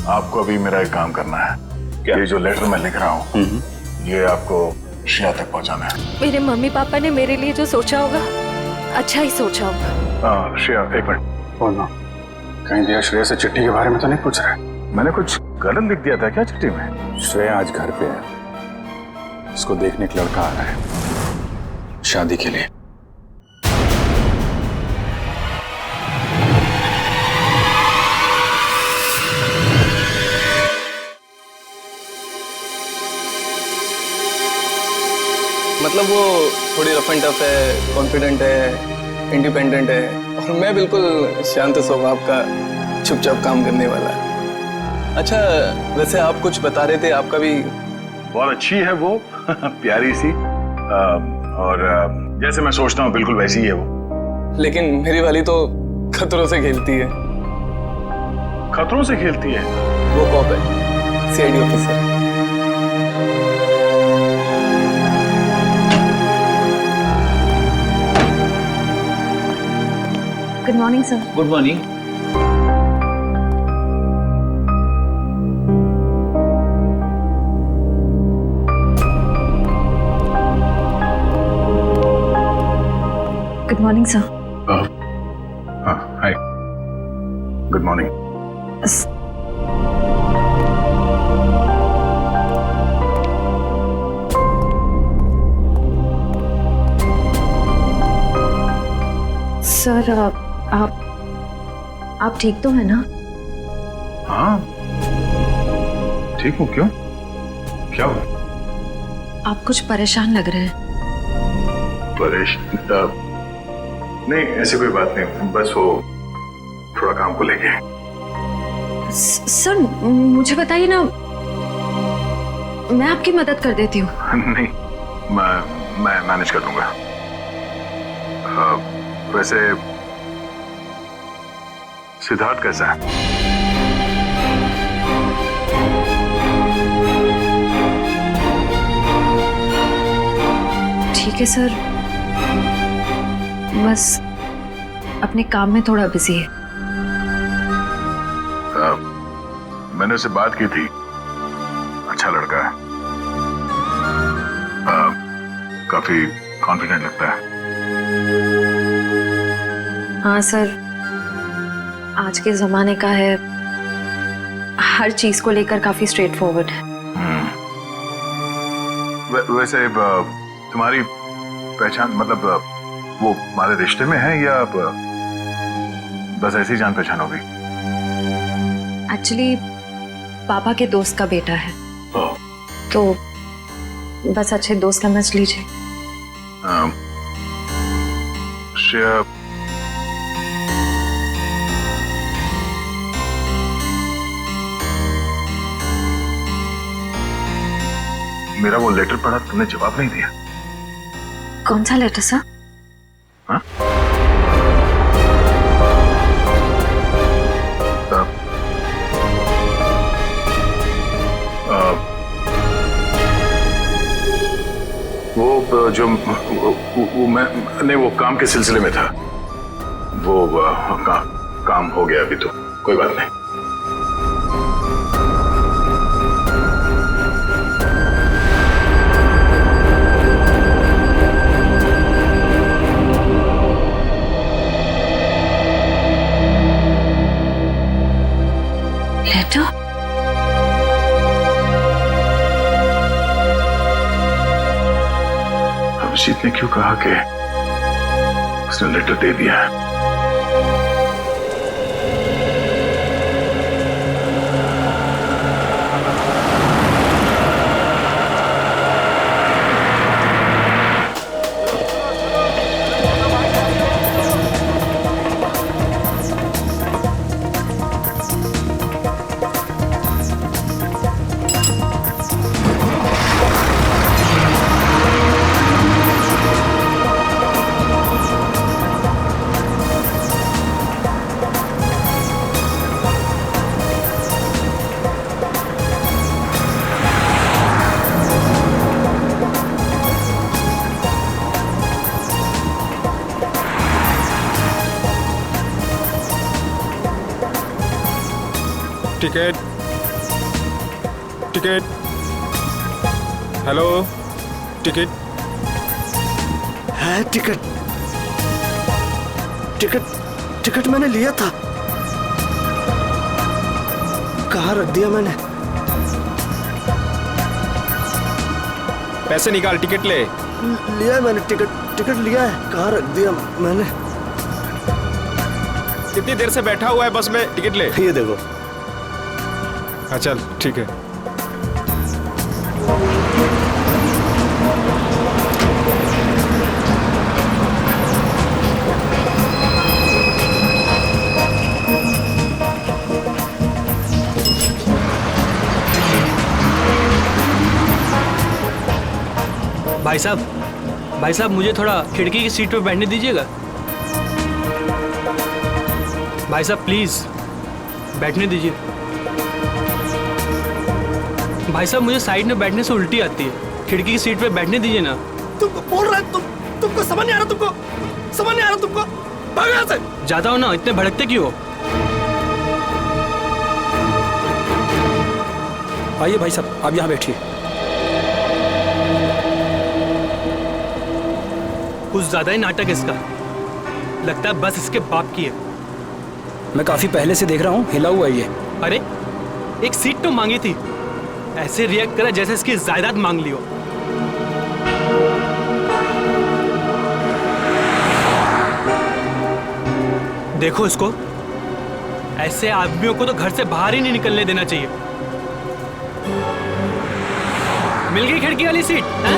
आपको अभी मेरा एक काम करना है। क्या? ये जो लेटर मैं लिख रहा हूँ ये आपको श्रेया तक पहुँचाना है। मेरे मम्मी पापा ने मेरे लिए जो सोचा होगा अच्छा ही सोचा होगा। श्रेया एक मिनट बोलना, कहीं दिया श्रेया से चिट्ठी के बारे में तो नहीं पूछ रहा है? मैंने कुछ गलत लिख दिया था क्या चिट्ठी में? श्रेया आज घर पे है, उसको देखने एक लड़का आ रहा है शादी के लिए। मतलब वो थोड़ी रफ एंड टफ है, कॉन्फिडेंट है, इंडिपेंडेंट है और मैं बिल्कुल शांत स्वभाव का चुपचाप काम करने वाला। अच्छा वैसे आप कुछ बता रहे थे, आपका भी बहुत अच्छी है वो प्यारी सी और जैसे मैं सोचता हूँ बिल्कुल वैसी ही है वो। लेकिन मेरी वाली तो खतरों से खेलती है। खतरों से खेलती है? वो कॉप है, CID officer. Good morning sir. Good morning. Good morning sir. हाँ हाय, गुड मॉर्निंग। सर आप ठीक तो है ना? हाँ ठीक हूँ। क्यों, क्या हुआ? आप कुछ परेशान लग रहे हैं। परेशान? नहीं ऐसी कोई बात नहीं, बस वो थोड़ा काम को लेके। सर मुझे बताइए ना, मैं आपकी मदद कर देती हूँ। नहीं मैं मैनेज कर दूंगा। वैसे सिद्धार्थ कैसा है? ठीक है सर, बस अपने काम में थोड़ा बिजी है। मैंने उससे बात की थी, अच्छा लड़का है, काफी कॉन्फिडेंट लगता है। हाँ सर, आज के जमाने का है, हर चीज को लेकर काफी स्ट्रेट फॉरवर्ड है। वैसे तुम्हारी पहचान मतलब वो हमारे रिश्ते में है या बस ऐसी जान पहचान होगी? एक्चुअली पापा के दोस्त का बेटा है, तो बस अच्छे दोस्त समझ लीजिए। श्रेया, मेरा वो लेटर पढ़ा, तुमने जवाब नहीं दिया। कौन सा लेटर सर? हाँ? वो जो वो मैं नहीं, वो काम के सिलसिले में था। वो काम हो गया अभी, तो कोई बात नहीं। लेटर? अभिजीत ने क्यों कहा कि उसने लेटर दे दिया है? Ticket ticket. हेलो, टिकट है? टिकट टिकट टिकट मैंने लिया था। कहाँ रख दिया मैंने? पैसे निकाल, टिकट ले। लिया है मैंने, टिकट लिया है। कहाँ रख दिया मैंने? कितनी देर से बैठा हुआ है बस में, टिकट ले। ये देखो। हाँ चल ठीक है। भाई साहब मुझे थोड़ा खिड़की की सीट पे बैठने दीजिएगा। भाई साहब प्लीज बैठने दीजिए। भाई साहब मुझे साइड में बैठने से उल्टी आती है, खिड़की की सीट पे बैठने दीजिए ना। तुम बोल रहे हो, तुमको समझ नहीं आ रहा? तुमको समझ नहीं आ रहा? तुमको भाग यहाँ से। जाता हो ना, इतने भड़कते क्यों हो? आइए भाई साहब, आप यहाँ बैठिए। कुछ ज्यादा ही नाटक इसका, लगता है बस इसके बाप की है। मैं काफी पहले से देख रहा हूँ, हिला हुआ है ये। अरे एक सीट तो मांगी थी, ऐसे रिएक्ट करा जैसे इसकी जायदाद मांग ली हो। देखो इसको, ऐसे आदमियों को तो घर से बाहर ही नहीं निकलने देना चाहिए। मिल गई खिड़की वाली सीट है?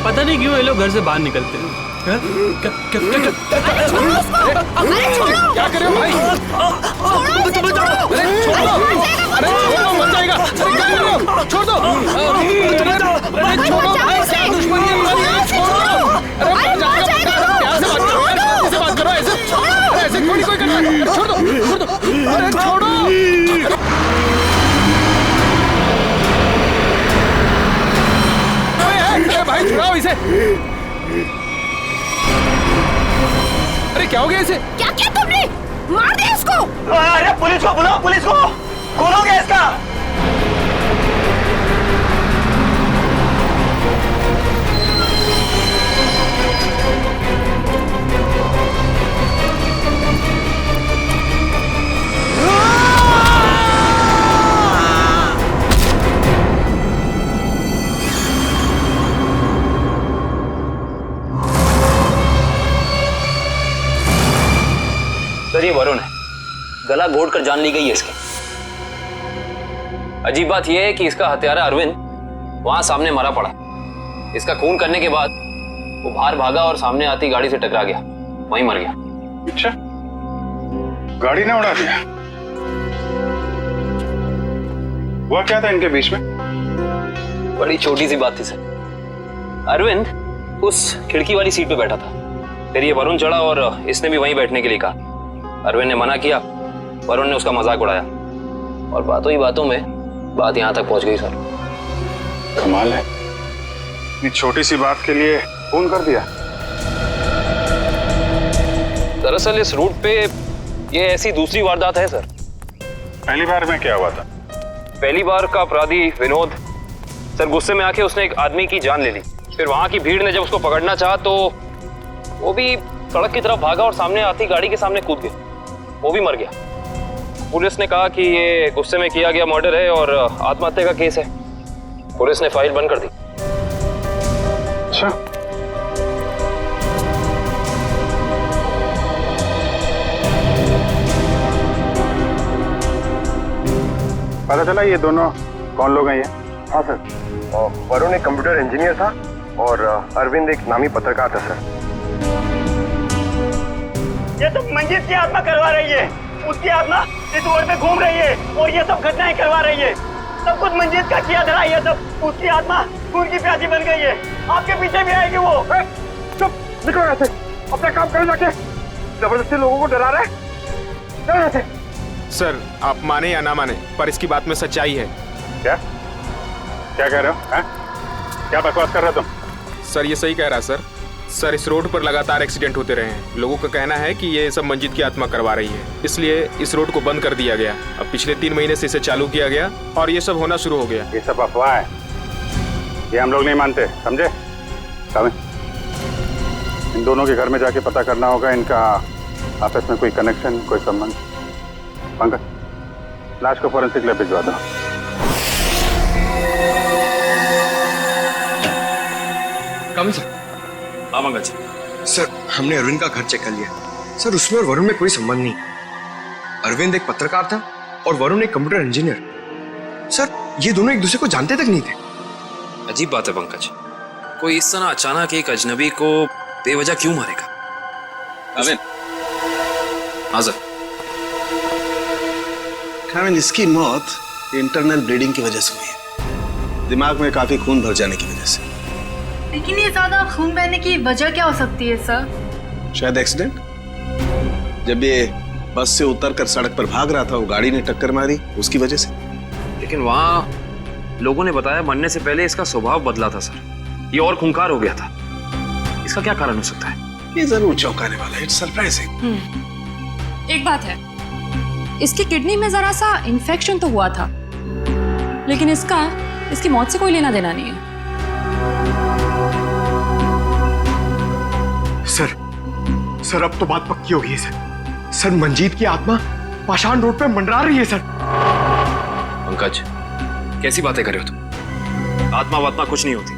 पता नहीं क्यों ये लोग घर से बाहर निकलते हैं। क्या कर रहे हो भाई? अरे छोड़ो, मर जाएगा। अरे क्या कर रहे हो? छोड़ दो। अरे छोड़ो भाई, क्या दुश्मनी है हमारी? छोड़ो। अरे मर जाएगा। प्यार से बात करो, शांति से बात करो। ऐसे थोड़ी कोई कर रहा है। छोड़ दो। अरे छोड़ो। अरे भाई छुड़ाओ इसे। अरे क्या हो गया इसे? क्या किया तुमने? मार दिया इसको। अरे पुलिस को बुलाओ, पुलिस को। कौन हो गया इसका? सर ये वरुण है, गला घोट कर जान ली गई है इसकी। अजीब बात यह है कि इसका हत्यारा अरविंद वहां सामने मरा पड़ा। इसका खून करने के बाद वो बाहर भागा और सामने आती गाड़ी से टकरा गया, वहीं मर गया। अच्छा, गाड़ी ने उड़ा दिया? हुआ क्या था इनके बीच में? बड़ी छोटी सी बात थी सर। अरविंद उस खिड़की वाली सीट पे बैठा था, फिर ये वरुण चढ़ा और इसने भी वहीं बैठने के लिए कहा। अरविंद ने मना किया, वरुण ने उसका मजाक उड़ाया और बातों ही बातों में बात यहां तक पहुंच गई सर। कमाल है, इतनी छोटी सी बात के लिए खून कर दिया। दरअसल इस रूट पे ये ऐसी दूसरी वारदात है सर। पहली बार में क्या हुआ था? पहली बार का अपराधी विनोद सर गुस्से में आके उसने एक आदमी की जान ले ली। फिर वहां की भीड़ ने जब उसको पकड़ना चाहा तो वो भी सड़क की तरफ भागा और सामने आती गाड़ी के सामने कूद गया, वो भी मर गया। पुलिस ने कहा कि ये गुस्से में किया गया मर्डर है और आत्महत्या का केस है। पुलिस ने फाइल बंद कर दी। अच्छा, पता चला ये दोनों कौन लोग हैं ये? हाँ सर, वरुण एक कंप्यूटर इंजीनियर था और अरविंद एक नामी पत्रकार था सर। ये तो मंजीत की आत्मा करवा रही है, उसकी आत्मा इस रोड पे घूम रही है और ये सब घटनाएं करवा रही है। सब कुछ मंजीत का किया धरा, ये सब उसकी आत्मा खून की प्यासी बन गई है। आपके पीछे भी आएगी वो। चुप, निकलो यहाँ से, अपना काम करो जाके। जबरदस्ती लोगों को डरा रहे, चलो यहाँ से। सर आप माने या ना माने, पर इसकी बात में सच्चाई है। क्या क्या कह रहे हो? क्या बकवास कर रहे हो तुम? सर ये सही कह रहा है सर। सर, इस रोड पर लगातार एक्सीडेंट होते रहे हैं। लोगों का कहना है कि ये सब मंजीत की आत्मा करवा रही है, इसलिए इस रोड को बंद कर दिया गया। अब पिछले 3 महीने से इसे चालू किया गया और ये सब होना शुरू हो गया। ये सब अफवाह है, ये हम लोग नहीं मानते, समझे? इन दोनों के घर में जाके पता करना होगा इनका आपस में कोई कनेक्शन, कोई संबंध। पंकज, लाश को फोरेंसिक लैब भिजवा दो। कम सर। हाँ पंकज। सर, हमने अरविंद का घर चेक कर लिया। सर, उसमें और वरुण में कोई संबंध नहीं। अरविंद एक पत्रकार था और वरुण एक कंप्यूटर इंजीनियर। सर, ये दोनों एक दूसरे को जानते तक नहीं थे। अजीब बात है पंकज, कोई इस तरह अचानक एक अजनबी को बेवजह क्यों मारेगा? अरविंद। हाँ सर। अरविंद, इसकी मौत इंटरनल ब्लीडिंग की वजह से हुई है, दिमाग में काफी खून भर जाने की वजह से। लेकिन ये ज्यादा खून बहने की वजह क्या हो सकती है सर? शायद एक्सीडेंट। जब ये बस से उतरकर सड़क पर भाग रहा था, वो गाड़ी ने टक्कर मारी, उसकी वजह से। लेकिन वहाँ लोगों ने बताया मरने से पहले इसका स्वभाव बदला था सर, ये और खूंखार हो गया था। इसका क्या कारण हो सकता है? ये जरूर चौंकाने वाला है, इट्स सरप्राइजिंग। एक बात है, इसकी किडनी में जरा सा इन्फेक्शन तो हुआ था, लेकिन इसकी मौत से कोई लेना देना नहीं है। सर, अब तो बात पक्की हो गई है सर। सर, मंजीत की आत्मा पाषाण रोड पे मंडरा रही है सर। पंकज, कैसी बातें कर रहे हो तुम? आत्मा वात्मा कुछ नहीं होती।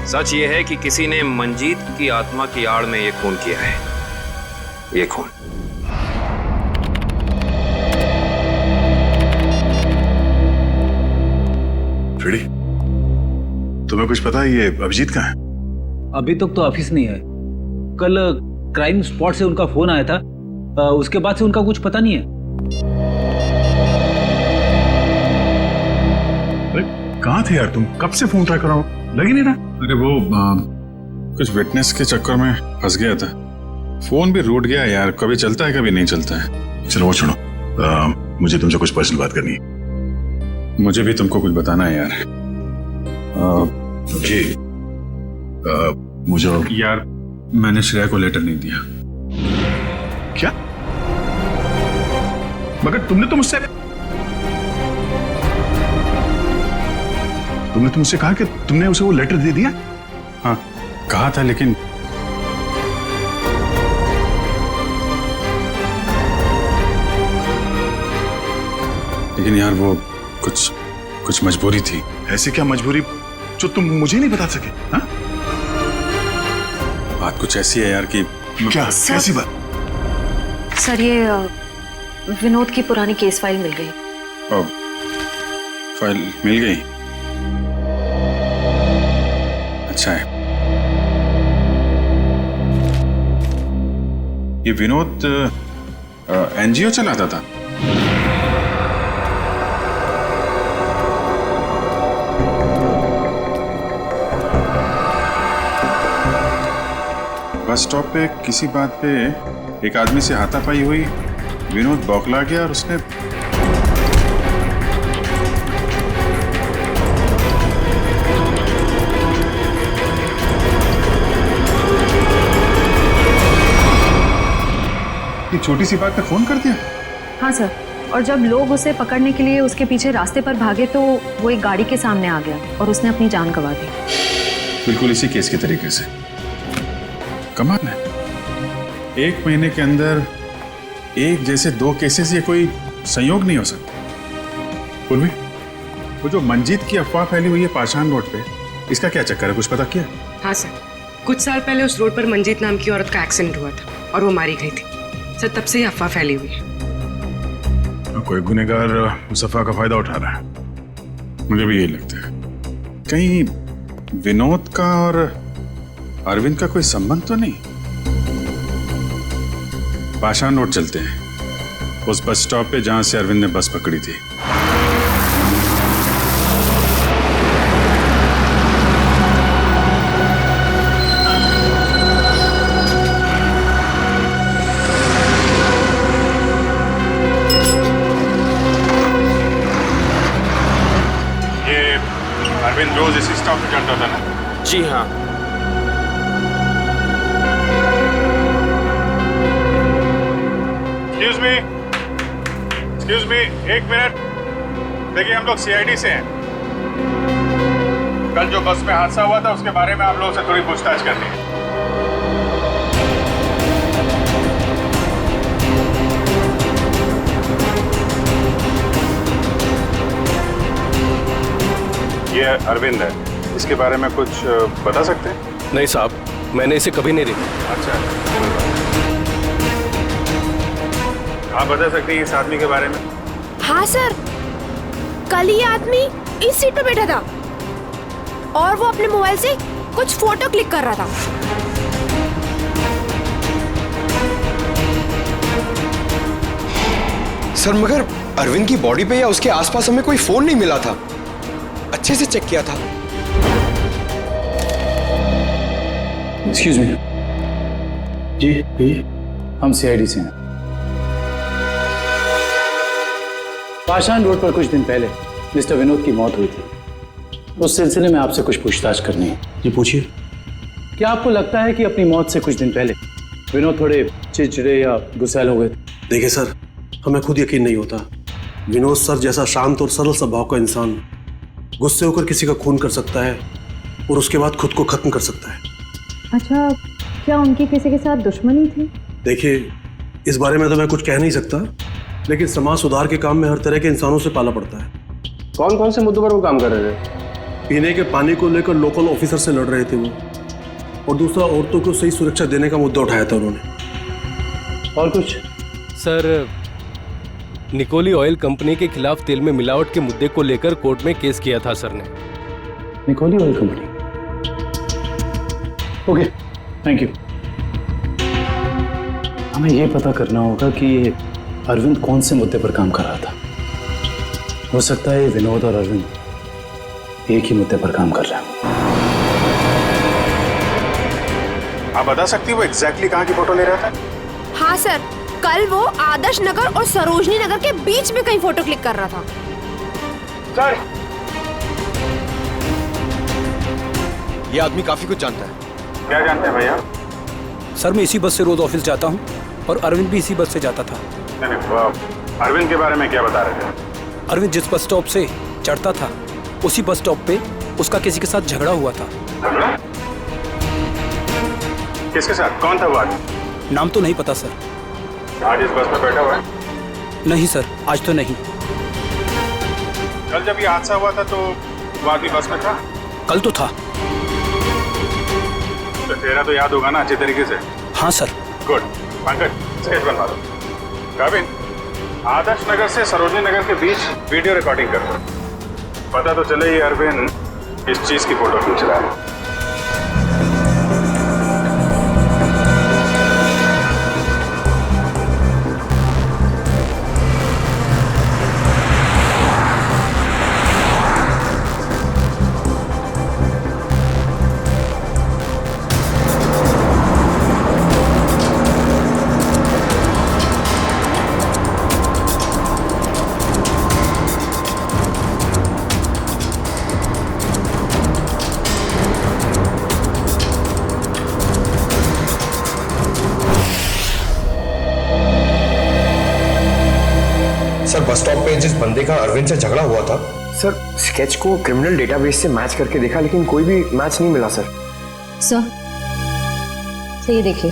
सच ये है कि किसी ने मंजीत की आत्मा की आड़ में ये खून किया है। ये खून फ्रेडी, तुम्हें कुछ पता है ये अभिजीत कहाँ है? अभी तक तो ऑफिस नहीं है। कल क्राइम स्पॉट से उनका फोन आया था, उसके बाद से उनका कुछ पता नहीं है। अरे कहाँ थे यार तुम? कब से फोन ट्राई कर रहा हूँ, लग ही नहीं रहा। अरे वो कुछ विटनेस के चक्कर में फंस गया था, फोन भी रूट गया यार। कभी चलता है कभी नहीं चलता है। चलो वो छोड़ो, मुझे तुमसे कुछ पर्सनल बात करनी है। मुझे भी तुमको कुछ बताना है यार। जी मुझे यार, मैंने श्रेया को लेटर नहीं दिया। क्या? मगर तुमने तो मुझसे कहा कि तुमने उसे वो लेटर दे दिया। हाँ कहा था, लेकिन यार वो कुछ मजबूरी थी। ऐसी क्या मजबूरी जो तुम मुझे नहीं बता सके? हाँ? बात कुछ ऐसी है यार कि क्या? कैसी बात? सर, ये विनोद की पुरानी केस फाइल मिल गई। फाइल मिल गई? अच्छा है। ये विनोद एनजीओ चलाता था। बस स्टॉप पे किसी बात पे एक आदमी से हाथापाई हुई, विनोद बौखला गया और उसने छोटी सी बात पे फोन कर दिया। हाँ सर, और जब लोग उसे पकड़ने के लिए उसके पीछे रास्ते पर भागे तो वो एक गाड़ी के सामने आ गया और उसने अपनी जान गंवा दी। बिल्कुल इसी केस के तरीके से। कमाल है, 1 महीने के अंदर एक जैसे 2 केसेस, ये कोई संयोग नहीं हो सकता। पूर्वी, वो जो मंजीत की अफवाह फैली हुई है पाषाण रोड पे, इसका क्या चक्कर है? कुछ पता किया? हाँ सर, कुछ साल पहले उस रोड पर मंजीत नाम की औरत का एक्सीडेंट हुआ था और वो मारी गई थी सर। तब से ही अफवाह फैली हुई है। कोई गुनहगार उस अफवाह का फायदा उठा रहा है, मुझे भी यही लगता है। कहीं विनोद का और अरविंद का कोई संबंध तो नहीं? पाषाण रोड चलते हैं, उस बस स्टॉप पे जहां से अरविंद ने बस पकड़ी थी। अरविंद रोज इसी स्टॉप पे चलता था ना? जी हाँ। एक्सक्यूज मी, एक मिनट। देखिए, हम लोग सीआईडी से हैं। कल जो बस में हादसा हुआ था उसके बारे में आप लोगों से थोड़ी पूछताछ करनी है। ये अरविंद है, इसके बारे में कुछ बता सकते हैं? नहीं साहब, मैंने इसे कभी नहीं देखा। अच्छा, आप बता सकते हैं इस आदमी के बारे में? हाँ सर, कल ये आदमी इस सीट पे बैठा था और वो अपने मोबाइल से कुछ फोटो क्लिक कर रहा था। सर मगर अरविंद की बॉडी पे या उसके आसपास हमें कोई फोन नहीं मिला था। अच्छे से चेक किया था। Excuse me. जी, हम सीआईडी से हैं। पाषाण रोड पर कुछ दिन पहले मिस्टर विनोद की मौत हुई थी। उस सिलसिले में आपसे कुछ पूछताछ करनी है। जी पूछिए। क्या आपको लगता है कि अपनी मौत से कुछ दिन पहले विनोद थोड़े चिड़चिड़े या गुस्सैल हो गए थे? देखिए सर, हमें खुद यकीन नहीं होता। विनोद सर जैसा शांत और सरल स्वभाव का इंसान गुस्से होकर किसी का खून कर सकता है और उसके बाद खुद को खत्म कर सकता है। अच्छा, क्या उनकी किसी के साथ दुश्मनी थी? देखिए, इस बारे में तो मैं कुछ कह नहीं सकता, लेकिन समाज सुधार के काम में हर तरह के इंसानों से पाला पड़ता है। कौन कौन से मुद्दों पर वो काम कर रहे थे? पीने के पानी को लेकर लोकल ऑफिसर से लड़ रहे थे वो, और दूसरा औरतों को सही सुरक्षा देने का मुद्दा उठाया था उन्होंने। और कुछ? सर, निकोली ऑयल कंपनी के खिलाफ तेल में मिलावट के मुद्दे को लेकर कोर्ट में केस किया था सर ने। निकोली oil company? Okay, thank you. हमें यह पता करना होगा कि अरविंद कौन से मुद्दे पर काम कर रहा था। हो सकता है विनोद और अरविंद एक ही मुद्दे पर काम कर रहे हैं। आप बता सकती हो वो एग्जैक्टली कहाँ की फोटो ले रहा था? हाँ सर, कल वो आदर्श नगर और सरोजनी नगर के बीच में कहीं फोटो क्लिक कर रहा था। सर, ये आदमी काफी कुछ जानता है। क्या जानते हैं भैया? सर, मैं इसी बस से रोज ऑफिस जाता हूँ और अरविंद भी इसी बस से जाता था। नहीं, अरविंद के बारे में क्या बता रहे थे? अरविंद जिस बस स्टॉप से चढ़ता था उसी बस स्टॉप पे उसका किसी के साथ झगड़ा हुआ था। झगड़ा? किसके साथ? कौन था वो आदमी? नाम तो नहीं पता सर। आज इस बस में बैठा हुआ है? नहीं सर, आज तो नहीं। कल जब ये हादसा हुआ था तो वो आदमी बस में था? कल तो था। तो तेरा तो याद होगा ना अच्छे तरीके से? हाँ सर। गुड। पंकज, स्केच बनवा दो। काबिन, आदर्श नगर से सरोजनी नगर के बीच वीडियो रिकॉर्डिंग कर दो। पता तो चले ये अरविंद इस चीज की फोटो खींच रहा है। सर, बस स्टॉप पे जिस बंदे का अरविंद से झगड़ा हुआ था, सर स्केच को क्रिमिनल डेटाबेस से मैच करके देखा, लेकिन कोई भी मैच नहीं मिला सर। सर, ये देखिए,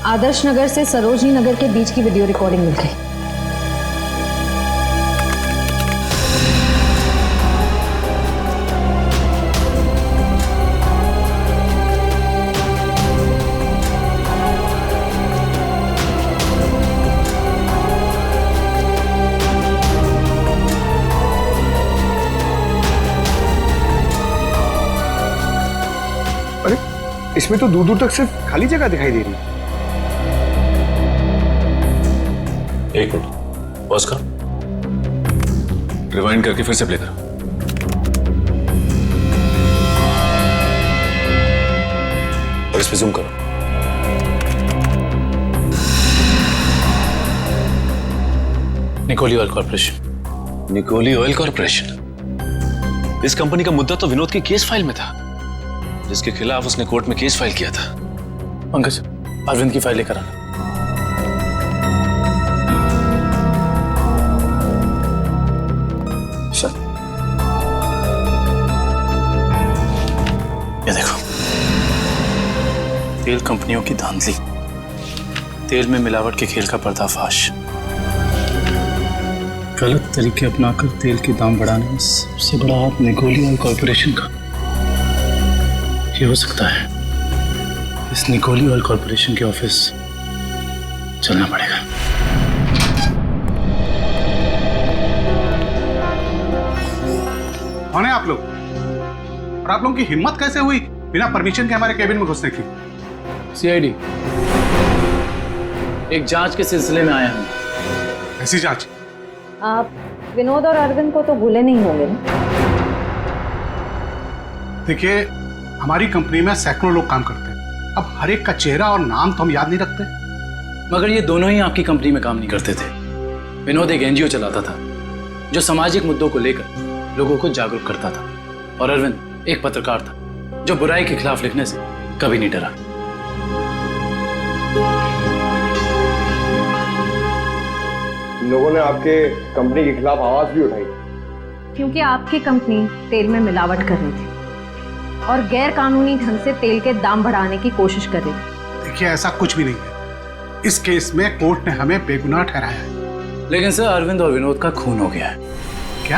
आदर्श नगर से सरोजनी नगर के बीच की वीडियो रिकॉर्डिंग मिल गई। इसमें तो दूर दूर तक सिर्फ खाली जगह दिखाई दे रही है। एक मिनट, पॉज करो, रिवाइंड करके फिर से प्ले करो। और इस पे जूम करो। निकोली ऑयल कॉर्पोरेशन। निकोली ऑयल कॉर्पोरेशन? इस कंपनी का मुद्दा तो विनोद की केस फाइल में था, जिसके खिलाफ उसने कोर्ट में केस फाइल किया था। पंकज, अरविंद की फाइल लेकर आना। तेल कंपनियों की धांधली, तेल में मिलावट के खेल का पर्दाफाश, गलत तरीके अपनाकर तेल के दाम बढ़ाने में सबसे बड़ा हाथ निकोली ऑयल कॉर्पोरेशन का। ये हो सकता है इस निकोली ऑयल कॉर्पोरेशन के ऑफिस चलना पड़ेगा। कौन है आप लोग? और आप लोगों की हिम्मत कैसे हुई बिना परमिशन के हमारे केबिन में घुसने की? सीआईडी एक जांच के सिलसिले में आया हूं। ऐसी जांच? आप विनोद और अरविंद को तो भूले नहीं होंगे ना? देखिए, हमारी कंपनी में सैकड़ों लोग काम करते हैं। अब हर एक का चेहरा और नाम तो हम याद नहीं रखते। मगर ये दोनों ही आपकी कंपनी में काम नहीं करते थे। विनोद एक एनजीओ चलाता था जो सामाजिक मुद्दों को लेकर लोगों को जागरूक करता था, और अरविंद एक पत्रकार था जो बुराई के खिलाफ लिखने से कभी नहीं डरा। लोगों ने आपके कंपनी के खिलाफ आवाज भी उठाई क्योंकि आपकी कंपनी तेल में मिलावट कर रही थी और गैर कानूनी ढंग से तेल के दाम बढ़ाने की कोशिश कर रही थी। देखिए, ऐसा कुछ भी नहीं है। इस केस में कोर्ट ने हमें बेगुनाह ठहराया है। लेकिन सर, अरविंद और विनोद का खून हो गया है। क्या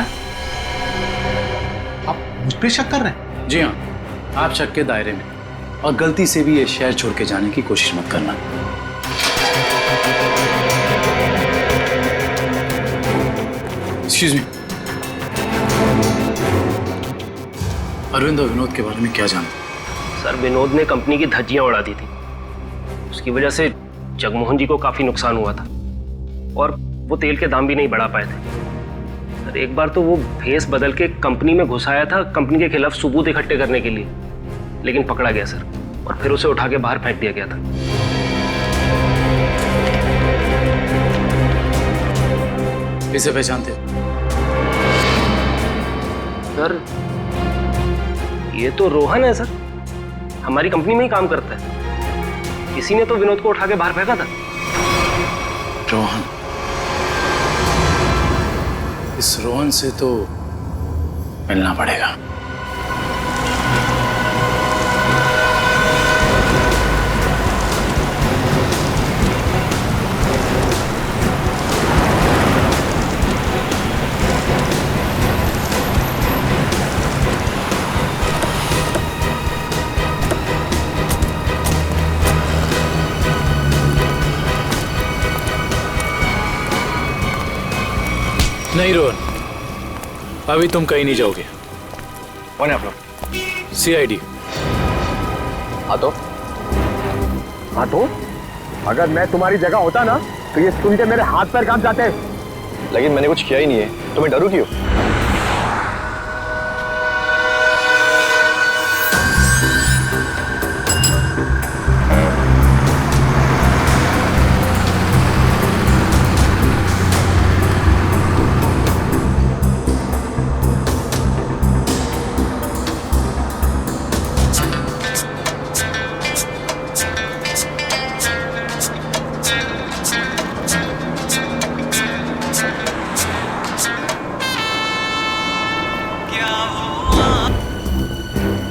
आप मुझ पे शक कर रहे हैं? जी हाँ, आप शक के दायरे में, और गलती से भी ये शहर छोड़ के जाने की कोशिश मत करना। एक्सक्यूज मी, अरविंद और विनोद के बारे में क्या जानते? सर, विनोद ने कंपनी की धज्जियां उड़ा दी थी। उसकी वजह से जगमोहन जी को काफी नुकसान हुआ था और वो तेल के दाम भी नहीं बढ़ा पाए थे। सर, एक बार तो वो भेस बदल के कंपनी में घुस आया था कंपनी के खिलाफ सबूत इकट्ठे करने के लिए, लेकिन पकड़ा गया सर, और फिर उसे उठा के बाहर फेंक दिया गया था। इसे पहचानते हो? सर, ये तो रोहन है सर, हमारी कंपनी में ही काम करता है। इसी ने तो विनोद को उठा के बाहर फेंका था। रोहन? इस रोहन से तो मिलना पड़ेगा। नहीं रोहन, अभी तुम कहीं नहीं जाओगे। कौन है आप लोग? सीआईडी। हाँ तो अगर मैं तुम्हारी जगह होता ना तो ये सुन के मेरे हाथ पैर कांप जाते। लेकिन मैंने कुछ किया ही नहीं है, तो मैं डरूं क्यों?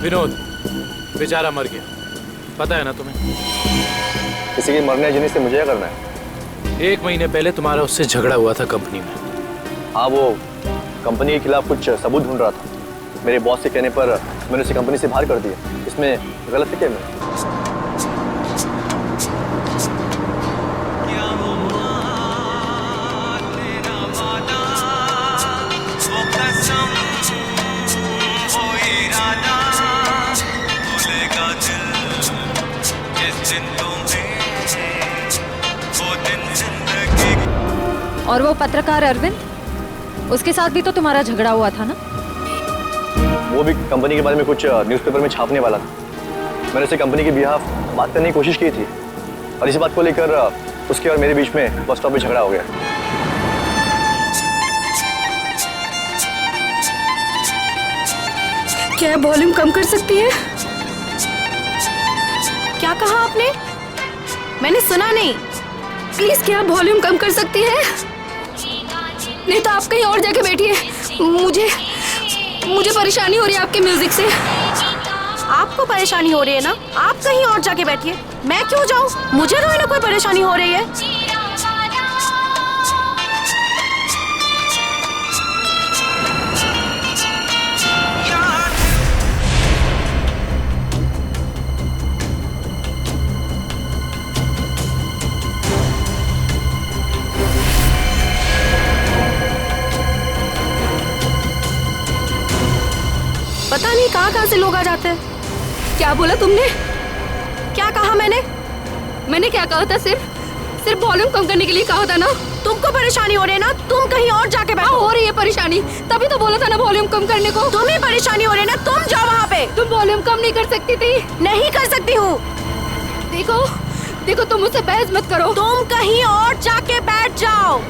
विनोद बेचारा मर गया, पता है ना तुम्हें? किसी के मरने जीने से मुझे क्या करना है? 1 महीने पहले तुम्हारा उससे झगड़ा हुआ था कंपनी में। हाँ, वो कंपनी के खिलाफ कुछ सबूत ढूंढ रहा था। मेरे बॉस के कहने पर मैंने उसे कंपनी से बाहर कर दिया। इसमें गलत क्या है? और वो पत्रकार अरविंद, उसके साथ भी तो तुम्हारा झगड़ा हुआ था ना? वो भी कंपनी के बारे में कुछ न्यूज़पेपर में छापने वाला था। मैंने उसे कंपनी के बिहाफ बात करने की कोशिश की थी, और इसी बात को लेकर उसके और मेरे बीच में बस स्टॉप पे झगड़ा हो गया। क्या वॉल्यूम कम कर सकती है? क्या कहा आपने? मैंने सुना नहीं। प्लीज क्या वॉल्यूम कम कर सकती है? नहीं तो आप कहीं और जाके बैठिए। मुझे परेशानी हो रही है आपके म्यूजिक से। आपको परेशानी हो रही है ना, आप कहीं और जाके बैठिए, मैं क्यों जाऊँ? मुझे तो ना कोई परेशानी हो रही है। पता नहीं कहाँ से लोग आ जाते हैं। क्या बोला तुमने? क्या कहा मैंने? मैंने क्या कहा था? सिर्फ वॉल्यूम कम करने के लिए कहा था ना। तुमको परेशानी हो रही है ना, तुम कहीं और जाके बैठो। हो रही है परेशानी, तभी तो बोला था ना वॉल्यूम कम करने को। तुम्हें परेशानी हो रही है ना, तुम जाओ वहाँ पे। तुम वॉल्यूम कम नहीं कर सकती थी? नहीं कर सकती हूँ। देखो तुम मुझसे बहस मत करो। तुम कहीं और जाके बैठ जाओ।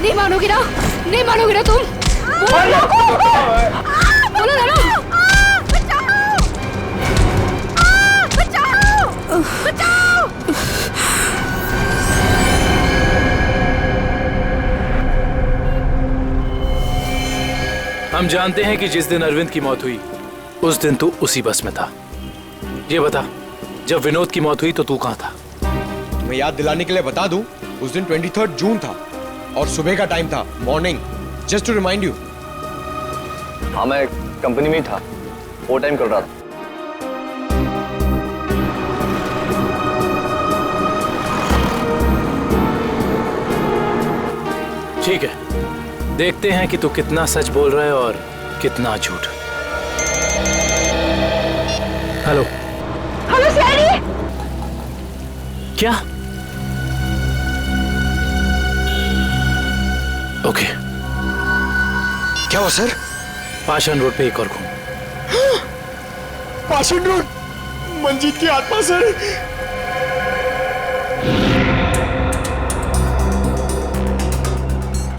नहीं मानोगी ना, नहीं मानोगी ना तुम। बोलो ना। हम जानते हैं कि जिस दिन अरविंद की मौत हुई उस दिन तू उसी बस में था। ये बता, जब विनोद की मौत हुई तो तू कहाँ था? तुम्हें याद दिलाने के लिए बता दूं, उस दिन 23 जून था और सुबह का टाइम था, morning, just to remind you. हाँ, मैं कंपनी में ही था, ओवर टाइम कर रहा था। ठीक है, देखते हैं कि तू कितना सच बोल रहा है और कितना झूठ। हेलो सैनी। क्या? ओके। क्या हुआ सर? पाषाण रोड पे एक और घूम। पाषाण रोड? मंजीत की आत्मा सर।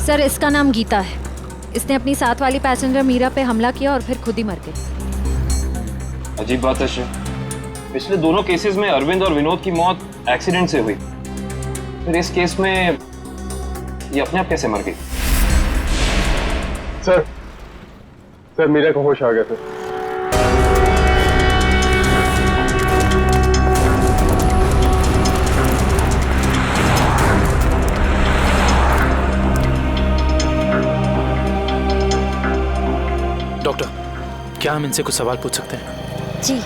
सर, इसका नाम गीता है। इसने अपनी साथ वाली पैसेंजर मीरा पे हमला किया और फिर खुद ही मर गई। अजीब बात है श्रेय, पिछले दोनों केसेस में अरविंद और विनोद की मौत एक्सीडेंट से हुई, फिर इस केस में ये अपने आप कैसे मर गई? सर मीरा को होश आ गया सर। डॉक्टर, क्या हम इनसे कुछ सवाल पूछ सकते हैं? जी।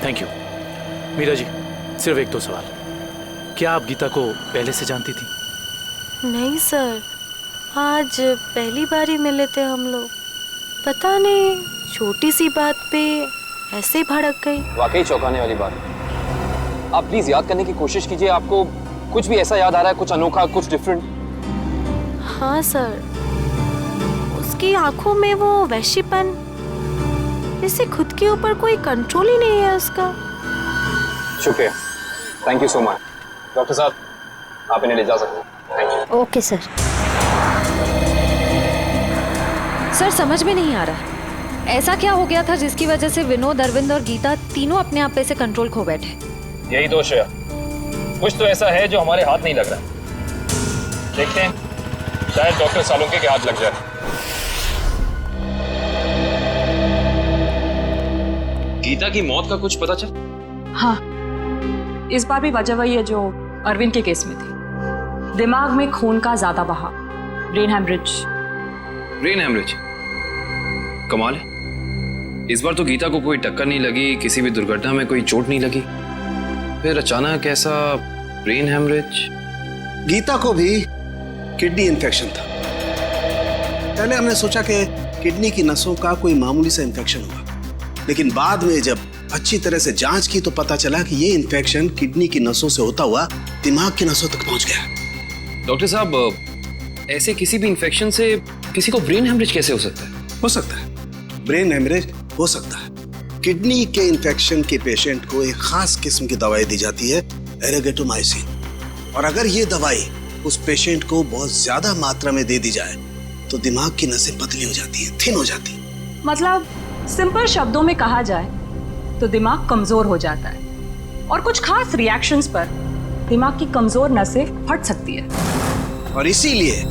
Thank you. मीरा जी, सिर्फ एक दो सवाल। क्या आप गीता को पहले से जानती थी? नहीं सर, आज पहली बार ही मिले थे हम लोग। पता नहीं छोटी सी बात पे ऐसे ही भड़क गई। वाकई चौंकाने वाली बात है। आप प्लीज याद करने की कोशिश कीजिए, आपको कुछ भी ऐसा याद आ रहा है, कुछ अनोखा, कुछ डिफरेंट? हाँ सर, उसकी आंखों में वो वैश्यपन, जैसे खुद के ऊपर कोई कंट्रोल ही नहीं है उसका। शुक्रिया, thank you so much. Doctor साहब, आप इन्हें ले जा सकते हैं। Thank you. Okay sir. Sir, समझ में नहीं आ रहा ऐसा क्या हो गया था जिसकी वजह से विनोद, अरविंद और गीता तीनों अपने आप पे से कंट्रोल खो बैठे। यही दोष है, कुछ तो ऐसा है जो हमारे हाथ नहीं लग रहा। देखते हैं, शायद डॉक्टर सालुंके के हाथ लग जाए। गीता की मौत का कुछ पता चल? हाँ, इस बार भी वजह वही है जो अरविंद के केस में थी। दिमाग में खून का ज्यादा बहाव, ब्रेन हेमरेज। Brain haemorrhage? कमाल है, इस बार तो गीता को कोई टक्कर नहीं लगी, किसी भी दुर्घटना में कोई चोट नहीं लगी, फिर अचानक ऐसा ब्रेन हेमरेज। गीता को भी किडनी इन्फेक्शन था। पहले हमने सोचा कि किडनी की नसों का कोई मामूली सा इन्फेक्शन हुआ, लेकिन बाद में जब अच्छी तरह से जांच की तो पता चला कि ये इन्फेक्शन किडनी की नसों से होता हुआ दिमाग की नसों तक पहुंच गया। डॉक्टर साहब, ऐसे किसी भी इन्फेक्शन से किसी को ब्रेन हेमरेज कैसे हो सकता है? हो सकता है, ब्रेन हेमरेज हो सकता है। किडनी के इन्फेक्शन के पेशेंट को एक खास किस्म की दवाई दी जाती है, एरेगेटोमाइसिन, और अगर ये दवाई उस पेशेंट को बहुत ज्यादा मात्रा में दे दी जाए तो दिमाग की नसें पतली हो जाती है, थिन हो जाती है। मतलब सिंपल शब्दों में कहा जाए तो दिमाग कमजोर हो जाता है और कुछ खास रिएक्शंस पर दिमाग की कमजोर नसें फट सकती है। और इसीलिए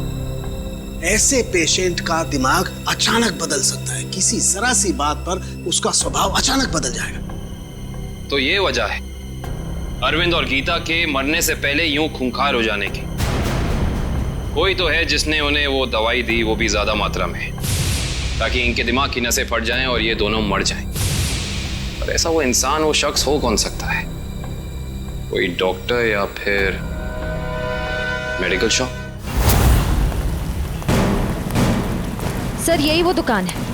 ऐसे पेशेंट का दिमाग अचानक बदल सकता है, किसी जरा सी बात पर उसका स्वभाव अचानक बदल जाएगा। तो ये वजह है अरविंद और गीता के मरने से पहले यूं खूंखार हो जाने की। कोई तो है जिसने उन्हें वो दवाई दी, वो भी ज्यादा मात्रा में, ताकि इनके दिमाग की नसें फट जाएं और ये दोनों मर जाएं। पर ऐसा वो इंसान, वो शख्स हो कौन सकता है? कोई डॉक्टर या फिर मेडिकल शॉप? सर यही वो दुकान है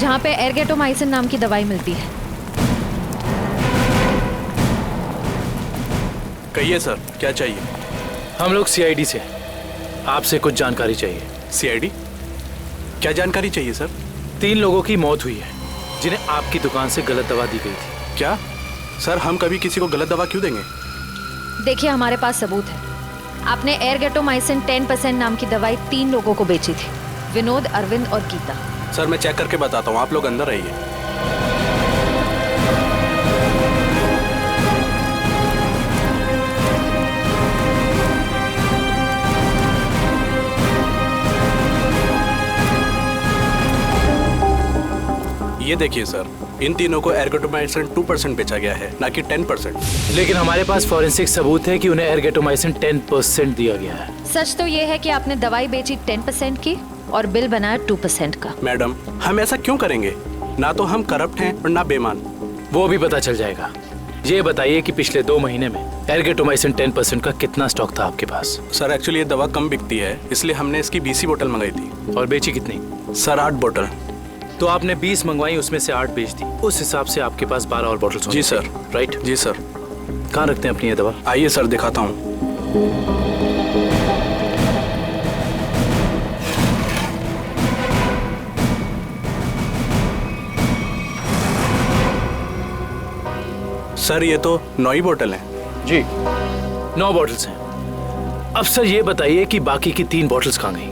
जहाँ पे एर्गेटोमाइसिन नाम की दवाई मिलती है। कहिए सर, क्या चाहिए? हम लोग सीआईडी से, आपसे कुछ जानकारी चाहिए। सीआईडी? क्या जानकारी चाहिए सर? 3 लोगों की मौत हुई है जिन्हें आपकी दुकान से गलत दवा दी गई थी। क्या सर, हम कभी किसी को गलत दवा क्यों देंगे? देखिए हमारे पास सबूत है। आपने एर्गेटोमाइसिन 10% नाम की दवाई 3 लोगों को बेची थी, विनोद, अरविंद और गीता। सर मैं चेक करके बताता हूँ, आप लोग अंदर रहिए। ये देखिए सर, इन तीनों को एर्गेटोमाइसिन 2% बेचा गया है, ना कि 10%। लेकिन हमारे पास फॉरेंसिक सबूत है कि उन्हें एर्गेटोमाइसिन 10% दिया गया है। सच तो ये है कि आपने दवाई बेची 10% की और बिल बनाया 2% का। मैडम, हम ऐसा क्यों करेंगे? ना तो हम करप्ट हैं और ना बेईमान। वो भी पता चल जाएगा। ये बताइए कि पिछले 2 महीने में एर्गेटोमाइसिन 10% का कितना स्टॉक था आपके पास? सर एक्चुअली ये दवा कम बिकती है, इसलिए हमने इसकी 20 बोतल मंगाई थी। और बेची कितनी? सर 8 बोतल। तो आपने 20 मंगवाई, उसमें से 8 बेच दी। उस हिसाब से आपके पास 12 और बोतल। जी सर। राइट? जी सर। कहाँ रखते हैं अपनी ये दवा? आइए सर दिखाता हूँ। सर ये तो 9 ही बोतल है। जी 9 बोतल्स हैं। अब सर ये बताइए कि बाकी की 3 बोतल्स कहाँ गई?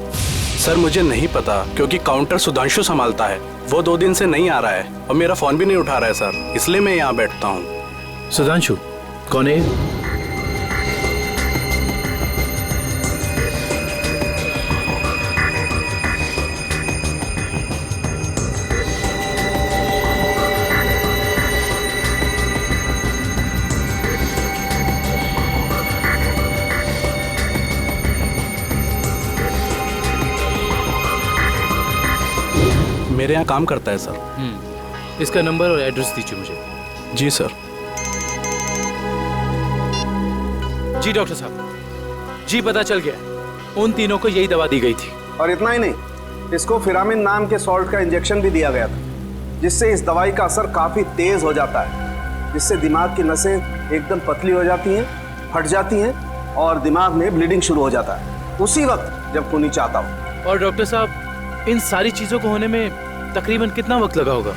सर मुझे नहीं पता, क्योंकि काउंटर सुधांशु संभालता है। वो 2 दिन से नहीं आ रहा है और मेरा फोन भी नहीं उठा रहा है सर, इसलिए मैं यहाँ बैठता हूँ। सुधांशु कौन है? मेरे यहाँ काम करता है सर। इसका नंबर और एड्रेस दीजिए मुझे। जी सर। जी डॉक्टर साहब, जी पता चल गया, उन तीनों को यही दवा दी गई थी। और इतना ही नहीं, इसको फिरामिन नाम के सॉल्ट का इंजेक्शन भी दिया गया था, जिससे इस दवाई का असर काफी तेज हो जाता है, जिससे दिमाग की नसें एकदम पतली हो जाती हैं, फट जाती हैं और दिमाग में ब्लीडिंग शुरू हो जाता है उसी वक्त जब खूनी चाहता हो। और डॉक्टर साहब, इन सारी चीजों को होने में तकरीबन कितना वक्त लगा होगा?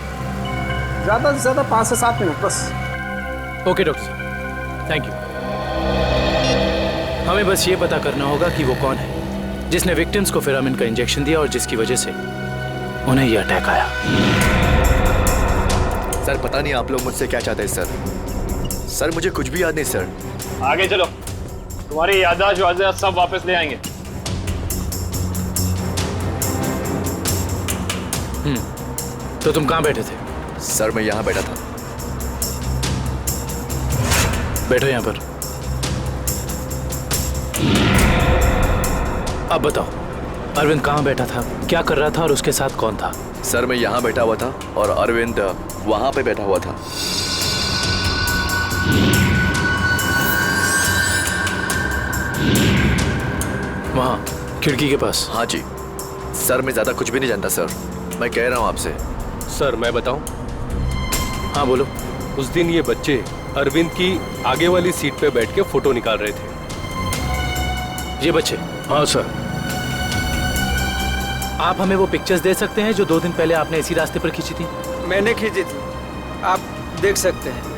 ज्यादा से ज्यादा 5 से 7 मिनट बस। ओके डॉक्टर साहब, थैंक यू। हमें बस ये पता करना होगा कि वो कौन है जिसने विक्टिम्स को फिरामिन का इंजेक्शन दिया और जिसकी वजह से उन्हें ये अटैक आया। सर पता नहीं आप लोग मुझसे क्या चाहते हैं सर। सर मुझे कुछ भी याद नहीं सर। आगे चलो, तुम्हारी याददाश्त सब वापस ले आएंगे। तो तुम कहाँ बैठे थे? सर मैं यहाँ बैठा था। बैठो यहाँ पर। अब बताओ, अरविंद कहाँ बैठा था, क्या कर रहा था और उसके साथ कौन था? सर मैं यहाँ बैठा हुआ था और अरविंद वहां पे बैठा हुआ था। वहाँ खिड़की के पास? हाँ जी सर, मैं ज्यादा कुछ भी नहीं जानता सर, मैं कह रहा हूँ आपसे। सर मैं बताऊं? हाँ बोलो। उस दिन ये बच्चे अरविंद की आगे वाली सीट पे बैठ के फोटो निकाल रहे थे। ये बच्चे? हाँ सर। आप हमें वो पिक्चर्स दे सकते हैं जो 2 दिन पहले आपने इसी रास्ते पर खींची थी? मैंने खींची थी, आप देख सकते हैं।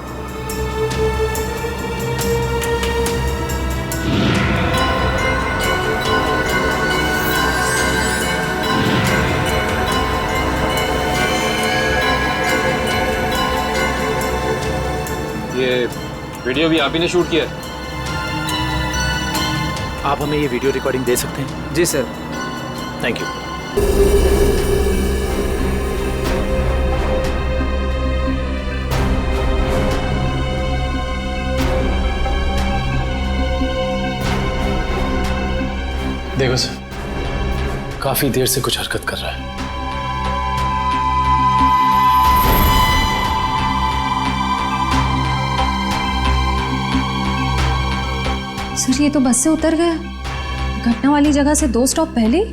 ये वीडियो भी आप ही ने शूट किया? आप हमें ये वीडियो रिकॉर्डिंग दे सकते हैं? जी सर। Thank you. देखो सर, काफी देर से कुछ हरकत कर रहा है। सर ये तो बस से उतर गया, घटना वाली जगह से 2 स्टॉप पहले।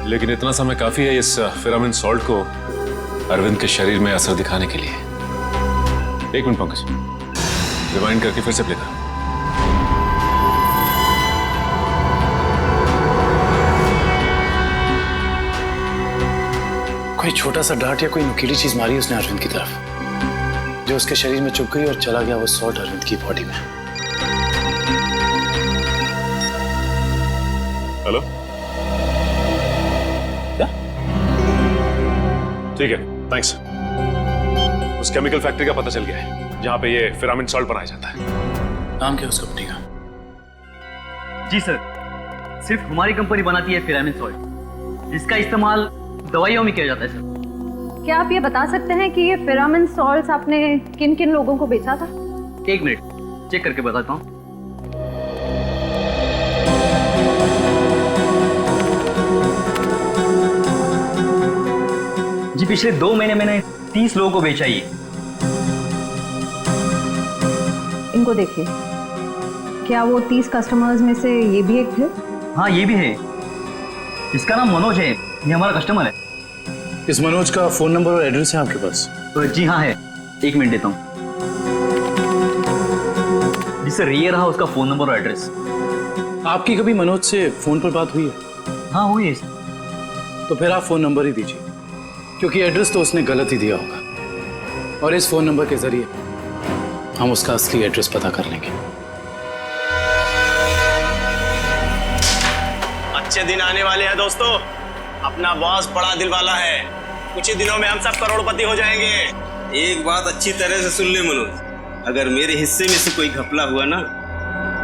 लेकिन इतना समय काफी है इस फिरामिन सॉल्ट को अरविंद के शरीर में असर दिखाने के लिए। 1 मिनट पंकज, रिवाइंड करके फिर से प्ले कर। कोई छोटा सा डांट या कोई नुकीली चीज मारी उसने अरविंद की तरफ, जो उसके शरीर में चुभ गई और चला गया वो सॉल्ट अरविंद की बॉडी में। हेलो, क्या? ठीक है, थैंक्स। उस केमिकल फैक्ट्री का पता चल गया है जहां पे ये फिरामिन सॉल्ट बनाया जाता है। नाम क्या उस कंपनी का? जी सर, सिर्फ हमारी कंपनी बनाती है फिरामिन सॉल्ट, जिसका इस्तेमाल दवाइयों में किया जाता है सर। क्या आप ये बता सकते हैं कि ये फिरामिन सॉल्ट्स आपने किन किन लोगों को बेचा था? 1 मिनट, चेक करके बताता हूँ। जी पिछले 2 महीने मैंने 30 लोगों को बेचा ये। इनको देखिए, क्या वो 30 कस्टमर्स में से ये भी एक थे? हाँ ये भी है, इसका नाम मनोज है, ये हमारा कस्टमर है। इस मनोज का फोन नंबर और एड्रेस है आपके पास? जी हाँ है, 1 मिनट देता हूँ। जी सर, ये रहा उसका फोन नंबर और एड्रेस। आपकी कभी मनोज से फोन पर बात हुई है? हाँ हुई है। तो फिर आप फोन नंबर ही दीजिए, क्योंकि एड्रेस तो उसने गलत ही दिया होगा, और इस फोन नंबर के जरिए हम उसका असली एड्रेस पता कर लेंगे। अच्छे दिन आने वाले हैं दोस्तों। अपना बॉस बड़ा दिल वाला है, कुछ ही दिनों में हम सब करोड़पति हो जाएंगे। एक बात अच्छी तरह से सुन ले मनोज, अगर मेरे हिस्से में से कोई घपला हुआ ना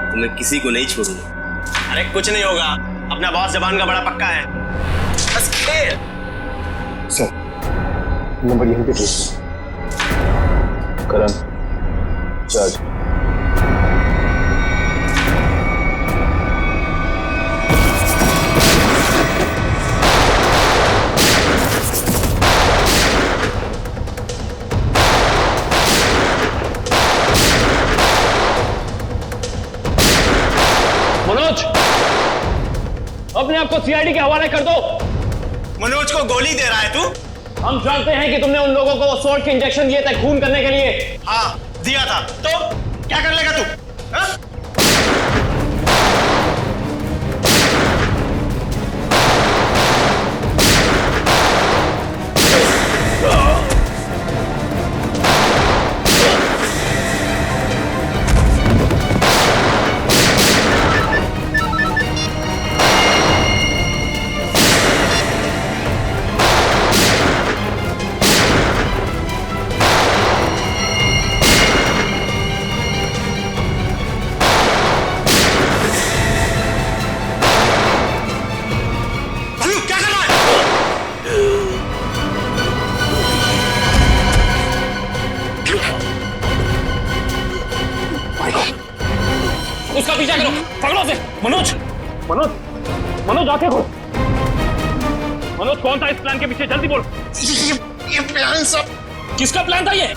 तो मैं किसी को नहीं छोड़ूंगा। अरे कुछ नहीं होगा, अपना बॉस जबान का बड़ा पक्का है। बस खेल। सर, नंबर यहीं पे भेज। करण, जज। मनोज, अपने आप को सीआईडी के हवाले कर दो। मनोज को गोली दे रहा है तू? हम जानते हैं कि तुमने उन लोगों को सॉल्ट के इंजेक्शन दिए थे खून करने के लिए। हाँ दिया था, तो क्या कर लेगा तू? हा? उसका पीछा करो, पकड़ो उसे। मनोज, मनोज, मनोज आंखें खोल। मनोज कौन था इस प्लान के पीछे, जल्दी बोल। ये प्लान सब किसका प्लान था ये?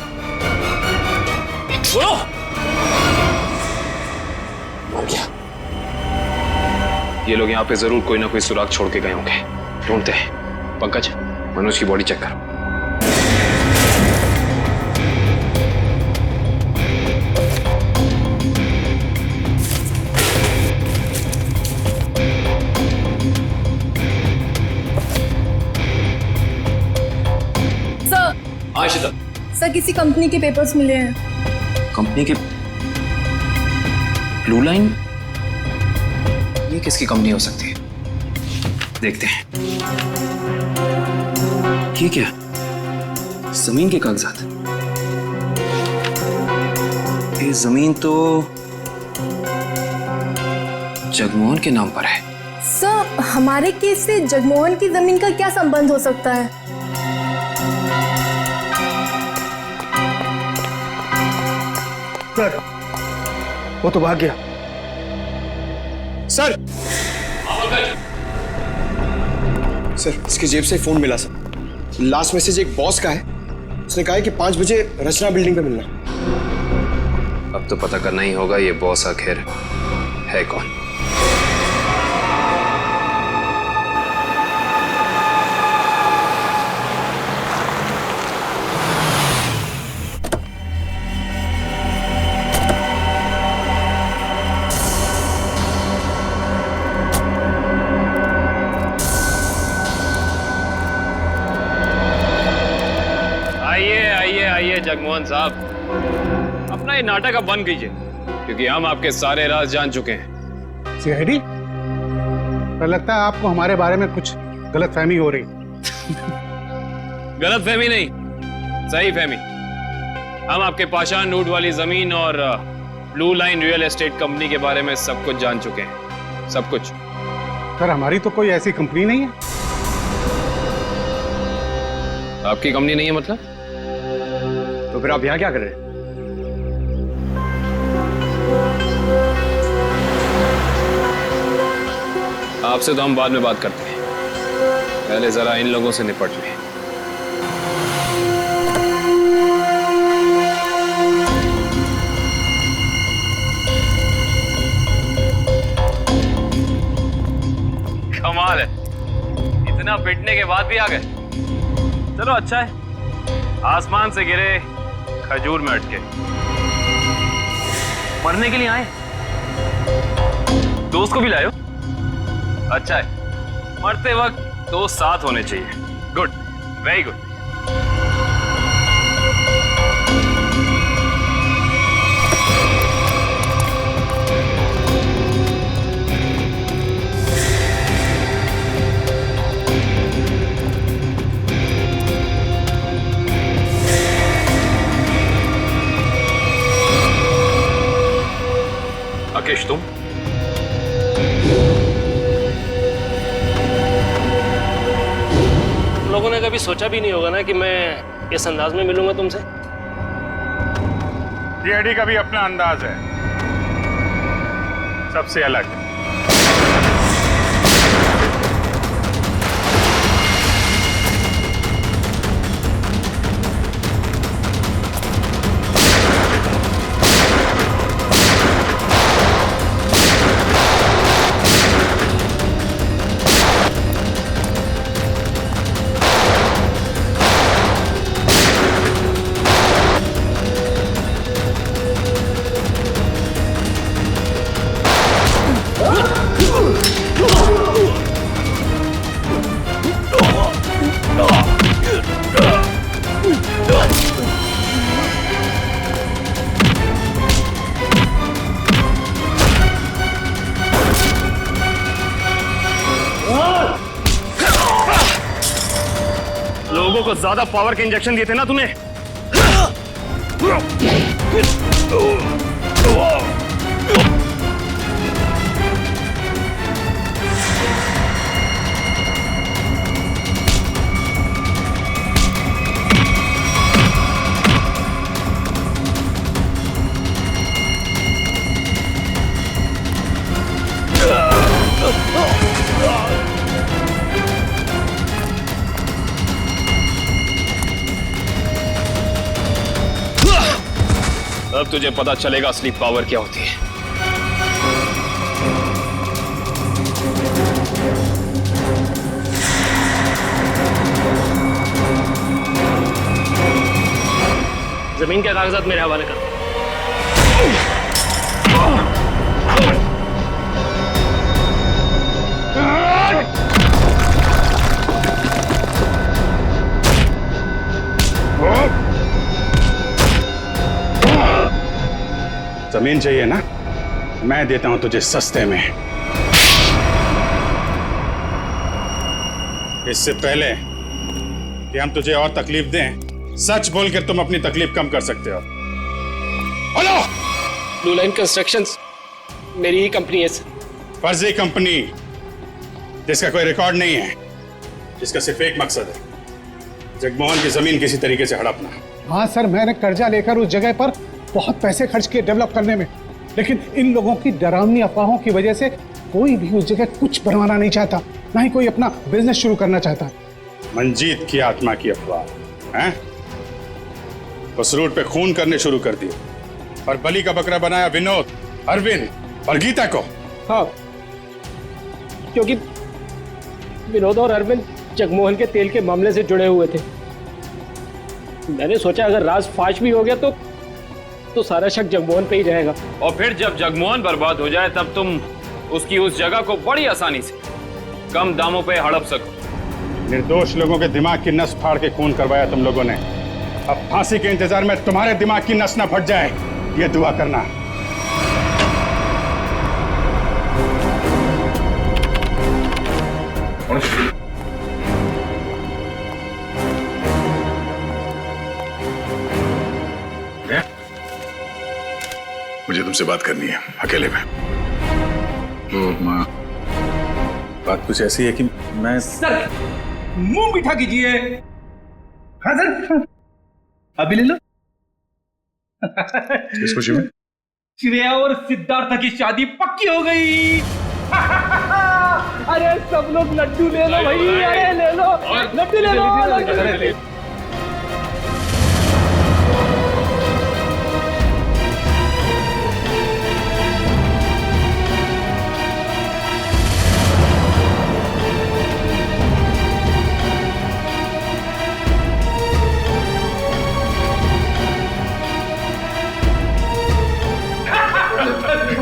बोलो। मर गया। ये लोग यहाँ पे जरूर कोई ना कोई सुराग छोड़ के गए होंगे, ढूंढते हैं। पंकज, मनोज की बॉडी चेक करो। आशिता, सर किसी कंपनी के पेपर्स मिले हैं। कंपनी के? Blue line? ये किसकी कंपनी हो सकती है? देखते हैं। ये क्या? जमीन के कागजात? ये जमीन तो जगमोहन के नाम पर है। सर हमारे केस से जगमोहन की जमीन का क्या संबंध हो सकता है? सर, वो तो भाग गया। सर, सर इसकी जेब से फ़ोन मिला सर। लास्ट मैसेज एक बॉस का है, उसने कहा है कि 5 बजे रचना बिल्डिंग पे मिलना। अब तो पता करना ही होगा ये बॉस आखिर है कौन। जगमोहन साहब, अपना ये नाटक अब बंद कीजिए, क्योंकि हम आपके सारे राज जान चुके हैं। सीआईडी, पर लगता है आपको हमारे बारे में कुछ गलतफहमी हो रही। गलतफहमी नहीं, सही फहमी। हम आपके पाषाण नूड वाली जमीन और blue line real estate company के बारे में सब कुछ जान चुके हैं, सब कुछ। सर हमारी तो कोई ऐसी कंपनी नहीं है। आपकी कंपनी नहीं है मतलब? तो फिर आप यहाँ क्या कर रहे हैं? आपसे तो हम बाद में बात करते हैं, पहले जरा इन लोगों से निपट लें। कमाल है, इतना पिटने के बाद भी आ गए। चलो अच्छा है, आसमान से गिरे खजूर में अटके। मरने के लिए आए, दोस्त को भी लाए हो? अच्छा है, मरते वक्त दोस्त साथ होने चाहिए। Good, very good. अकेश, तुम? लोगों ने कभी सोचा भी नहीं होगा ना कि मैं इस अंदाज में मिलूंगा तुमसे। सीआईडी का भी अपना अंदाज है, सबसे अलग। लोगों को ज्यादा पावर के इंजेक्शन दिए थे ना तूने। अब तुझे पता चलेगा असली पावर क्या होती है। जमीन के कागजात मेरे हवाले कर। जमीन चाहिए ना, मैं देता हूं तुझे सस्ते में। इससे पहले कि हम तुझे और तकलीफ दें, सच बोलकर तुम अपनी तकलीफ कम कर सकते हो। बोलो। ब्लू लाइन कंस्ट्रक्शंस मेरी ही कंपनी है सर। फर्जी कंपनी जिसका कोई रिकॉर्ड नहीं है, जिसका सिर्फ एक मकसद है, जगमोहन की जमीन किसी तरीके से हड़पना। हाँ सर, मैंने कर्जा लेकर उस जगह पर बहुत पैसे खर्च किए डेवलप करने में, लेकिन इन लोगों की डरावनी अफवाहों की वजह से कोई भी उस जगह कुछ बनवाना नहीं चाहता। ना ही कोई अपना बिजनेस शुरू करना चाहता। मंजीत की आत्मा की अफवाह हैं? उस रूट पे खून करने शुरू कर दिए और बलि का बकरा बनाया विनोद, अरविंद और गीता को। हाँ, क्योंकि विनोद और अरविंद जगमोहन के तेल के मामले से जुड़े हुए थे। मैंने सोचा अगर राज फाश भी हो गया तो सारा शक जगमोहन पे ही रहेगा। और फिर जब जगमोहन बर्बाद हो जाए तब तुम उसकी उस जगह को बड़ी आसानी से कम दामों पे हड़प सको। निर्दोष लोगों के दिमाग की नस फाड़ के खून करवाया तुम लोगों ने। अब फांसी के इंतजार में तुम्हारे दिमाग की नस ना फट जाए, ये दुआ करना। मुझे तुमसे बात करनी है अकेले में। तो माँ, बात कुछ ऐसी है कि मैं सर मुंह मीठा कीजिए। हाँ सर, अभी ले लो। किस खुशी में? श्रेया और सिद्धार्थ की शादी पक्की हो गई। अरे सब लोग लड्डू ले लो भाई, अरे ले लो लड्डू ले लो।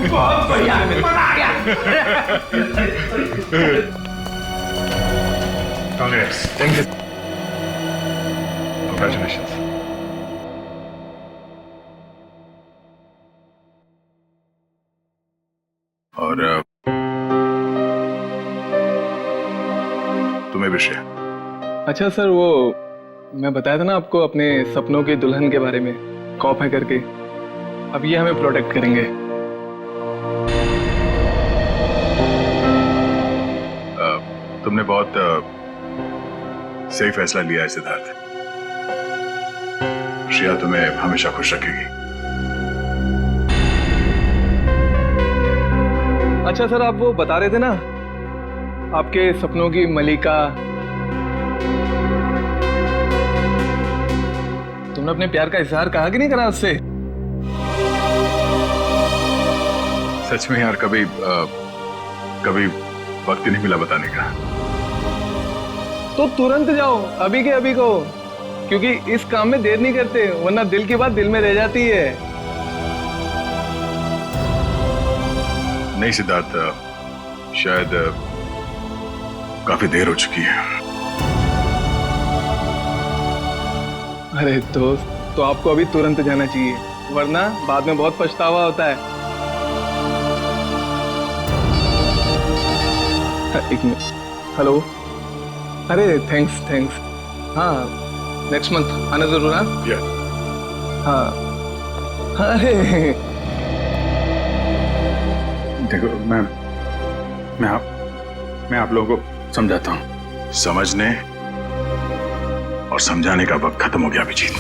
बहुत बढ़िया, मजा आ गया। Congrats. Thank you. Congratulations. और तुम्हें भी श्रेया। अच्छा सर, वो मैं बताया था ना आपको अपने सपनों के दुल्हन के बारे में, कॉप है करके। अब ये हमें प्रोटेक्ट करेंगे। तुमने बहुत सही फैसला लिया है सिद्धार्थ। श्रेया तुम्हें हमेशा खुश रखेगी। अच्छा सर, आप वो बता रहे थे ना आपके सपनों की मलिका, तुमने अपने प्यार का इजहार कहा कि नहीं करा उससे? सच में यार, कभी वक्त ही नहीं मिला बताने का। तो तुरंत जाओ, अभी के अभी को, क्योंकि इस काम में देर नहीं करते, वरना दिल की बात दिल में रह जाती है। नहीं सिद्धार्थ, शायद काफी देर हो चुकी है। अरे दोस्त, तो आपको अभी तुरंत जाना चाहिए, वरना बाद में बहुत पछतावा होता है। एक मिनट, हेलो। अरे थैंक्स। हाँ, नेक्स्ट मंथ आना जरूर। हाँ। अरे देखो, मैं आप लोगों को समझाता हूँ। समझने और समझाने का वक्त खत्म हो गया अभिजीत।